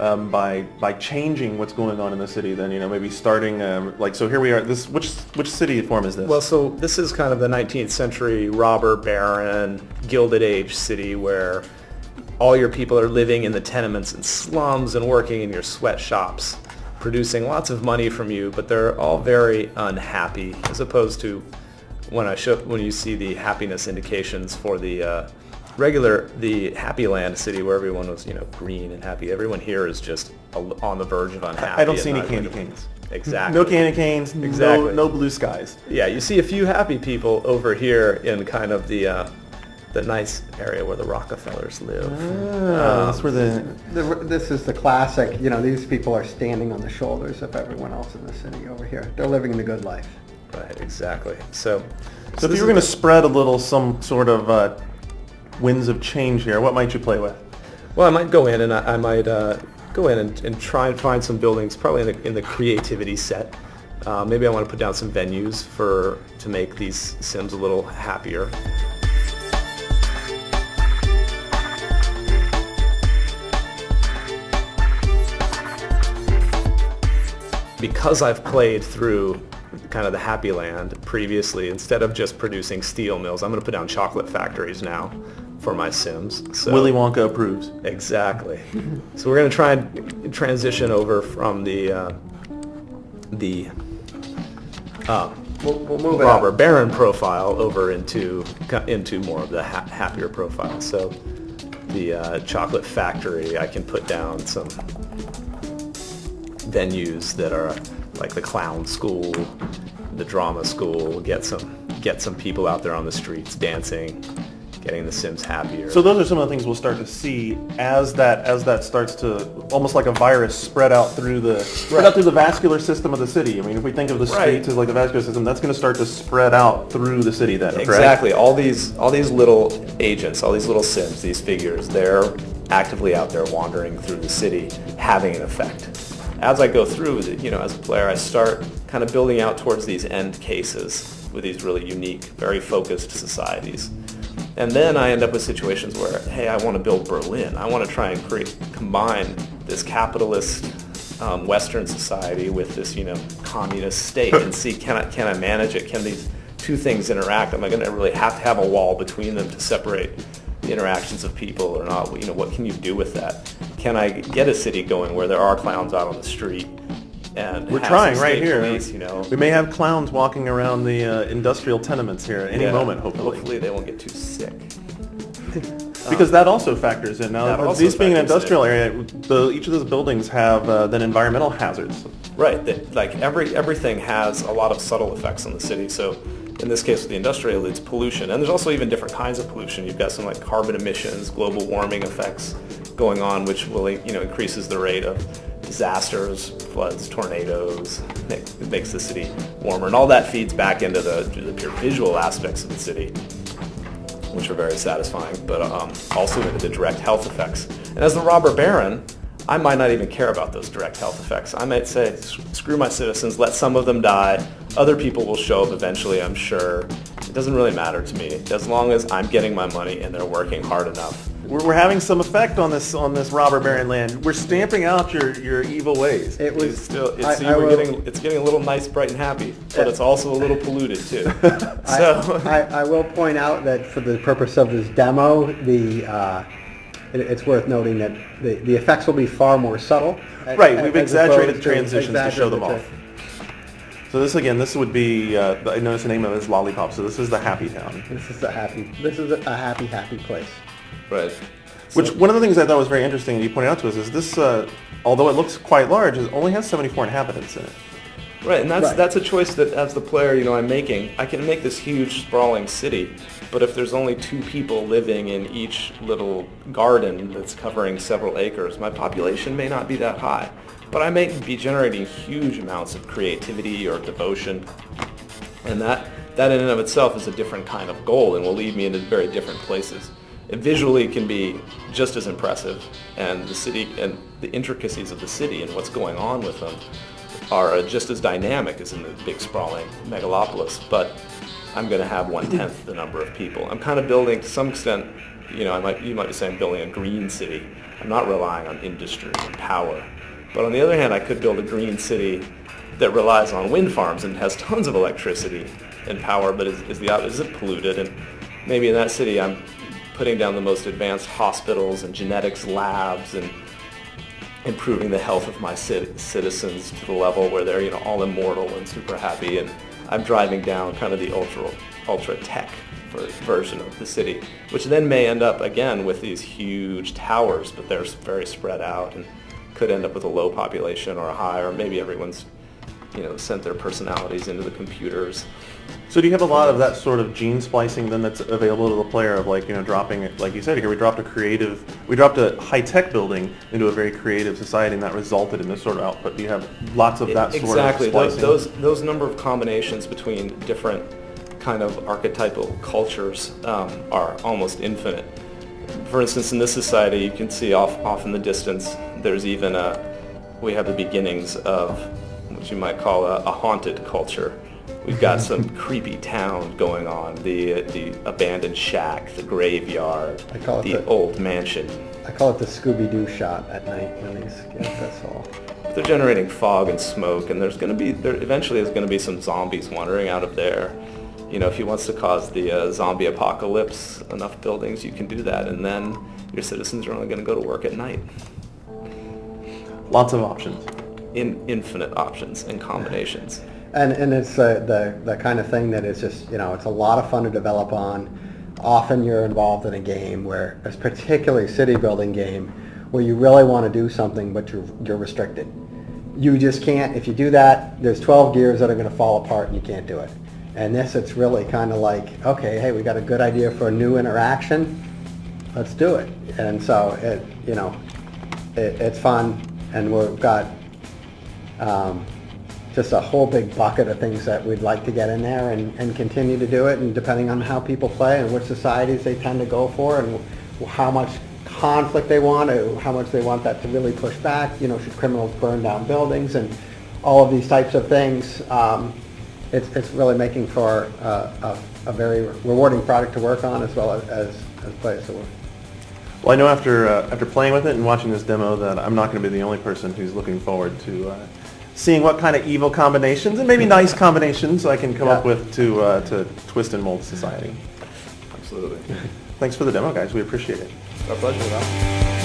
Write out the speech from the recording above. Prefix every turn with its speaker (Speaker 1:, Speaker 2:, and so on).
Speaker 1: by changing what's going on in the city than maybe starting so here we are. This which city form is this?
Speaker 2: Well, so this is kind of the 19th century robber baron Gilded Age city where all your people are living in the tenements and slums and working in your sweatshops, producing lots of money from you, but they're all very unhappy, as opposed to when you see the happiness indications for the Happy Land city where everyone was, green and happy. Everyone here is just on the verge of unhappy.
Speaker 1: I don't see any candy canes.
Speaker 2: Exactly.
Speaker 1: No candy canes.
Speaker 2: Exactly.
Speaker 1: No blue skies.
Speaker 2: Yeah, you see a few happy people over here in kind of the nice area where the Rockefellers live.
Speaker 1: That's where
Speaker 3: this is the classic. These people are standing on the shoulders of everyone else in the city over here. They're living the good life.
Speaker 2: Right. Exactly. So
Speaker 1: if you were going to spread a little some sort of winds of change here, what might you play with?
Speaker 2: Well, I might go in and I might go in and try and find some buildings, probably in the creativity set. Maybe I want to put down some venues to make these Sims a little happier. Because I've played through kind of the Happy Land previously, instead of just producing steel mills, I'm going to put down chocolate factories now for my Sims. So,
Speaker 1: Willy Wonka approves.
Speaker 2: Exactly. So we're going to try and transition over from the
Speaker 3: We'll move
Speaker 2: robber baron profile over into more of the happier profile. So the chocolate factory, I can put down some venues that are like the clown school, the drama school, get some people out there on the streets dancing, getting the Sims happier.
Speaker 1: So those are some of the things we'll start to see as that starts to, almost like a virus, spread out through the vascular system of the city. I mean, if we think of the streets as like the vascular system, that's going to start to spread out through the city then,
Speaker 2: Exactly. All these little agents, all these little Sims, these figures, they're actively out there wandering through the city, having an effect. As I go through, as a player, I start kind of building out towards these end cases with these really unique, very focused societies. And then I end up with situations where, hey, I want to build Berlin. I want to try and combine this capitalist Western society with this, communist state and see, can I manage it? Can these two things interact? Am I going to really have to have a wall between them to separate the interactions of people or not? What can you do with that? Can I get a city going where there are clowns out on the street? And
Speaker 1: we're trying right here.
Speaker 2: Police,
Speaker 1: We may have clowns walking around the industrial tenements here at any moment, hopefully.
Speaker 2: Hopefully they won't get too sick.
Speaker 1: Because that also factors in. Now, these being an industrial area, each of those buildings have then environmental hazards.
Speaker 2: Right. Everything has a lot of subtle effects on the city. So in this case with the industrial, it's pollution. And there's also even different kinds of pollution. You've got some like carbon emissions, global warming effects going on, which will increases the rate of disasters, floods, tornadoes. It makes the city warmer, and all that feeds back into the pure visual aspects of the city, which are very satisfying, but also into the direct health effects. And as the robber baron, I might not even care about those direct health effects. I might say, screw my citizens, let some of them die. Other people will show up eventually, I'm sure. It doesn't really matter to me, as long as I'm getting my money and they're working hard enough.
Speaker 1: We're having some effect on this robber baron land. We're stamping out your evil ways.
Speaker 2: It's getting a little nice, bright, and happy, but it's also a little polluted too. So
Speaker 3: I will point out that for the purpose of this demo, it's worth noting that the effects will be far more subtle.
Speaker 1: Right, we've exaggerated the transitions to show them off. So this would be, I noticed the name of it is Lollipop, so this is the Happy Town.
Speaker 3: This is a happy place.
Speaker 2: Right.
Speaker 1: Which, one of the things I thought was very interesting that you pointed out to us is this, although it looks quite large, it only has 74 inhabitants in it.
Speaker 2: Right, and that's a choice that as the player, I'm making. I can make this huge sprawling city, but if there's only 2 people living in each little garden that's covering several acres, my population may not be that high. But I may be generating huge amounts of creativity or devotion, and that in and of itself is a different kind of goal and will lead me into very different places. It visually can be just as impressive, and the city and the intricacies of the city and what's going on with them are just as dynamic as in the big sprawling megalopolis, but I'm going to have 1/10 the number of people. I'm kind of building, to some extent, you might be saying building a green city, I'm not relying on industry and power. But on the other hand, I could build a green city that relies on wind farms and has tons of electricity and power, but isn't polluted. And maybe in that city, I'm putting down the most advanced hospitals and genetics labs and improving the health of my citizens to the level where they're, you know, all immortal and super happy. And I'm driving down kind of the ultra tech version of the city, which then may end up again with these huge towers, but they're very spread out and could end up with a low population or a high, or maybe everyone's, you know, sent their personalities into the computers.
Speaker 1: So do you have a lot of that sort of gene splicing then that's available to the player of, like, you know, dropping it, like you said here, we dropped a high-tech building into a very creative society, and that resulted in this sort of output. Do you have lots of that sort of splicing?
Speaker 2: Exactly. Those number of combinations between different kind of archetypal cultures are almost infinite. For instance, in this society, you can see off in the distance, there's even we have the beginnings of what you might call a haunted culture. We've got some creepy town going on, the abandoned shack, the graveyard, the old mansion.
Speaker 3: I call it the Scooby-Doo shot at night when these get us all.
Speaker 2: They're generating fog and smoke, and eventually there's going to be some zombies wandering out of there. You know, if he wants to cause the zombie apocalypse, enough buildings, you can do that, and then your citizens are only going to go to work at night.
Speaker 1: Lots of options.
Speaker 2: Infinite options and combinations.
Speaker 3: And it's the kind of thing that is just, you know, it's a lot of fun to develop on. Often you're involved in a game where, it's particularly a city building game, where you really want to do something, but you're restricted. You just can't, if you do that, there's 12 gears that are going to fall apart and you can't do it. And this, it's really kind of like, okay, hey, we got a good idea for a new interaction, let's do it. And so it's fun, and we've got just a whole big bucket of things that we'd like to get in there and continue to do it, and depending on how people play and which societies they tend to go for and how much conflict they want, or how much they want that to really push back, you know, should criminals burn down buildings and all of these types of things. It's really making for a very rewarding product to work on, as well as play. So
Speaker 1: well, I know after playing with it and watching this demo that I'm not going to be the only person who's looking forward to seeing what kind of evil combinations and maybe nice combinations I can come up with to twist and mold society.
Speaker 2: Absolutely.
Speaker 1: Thanks for the demo, guys. We appreciate it.
Speaker 2: Our pleasure, Ralph.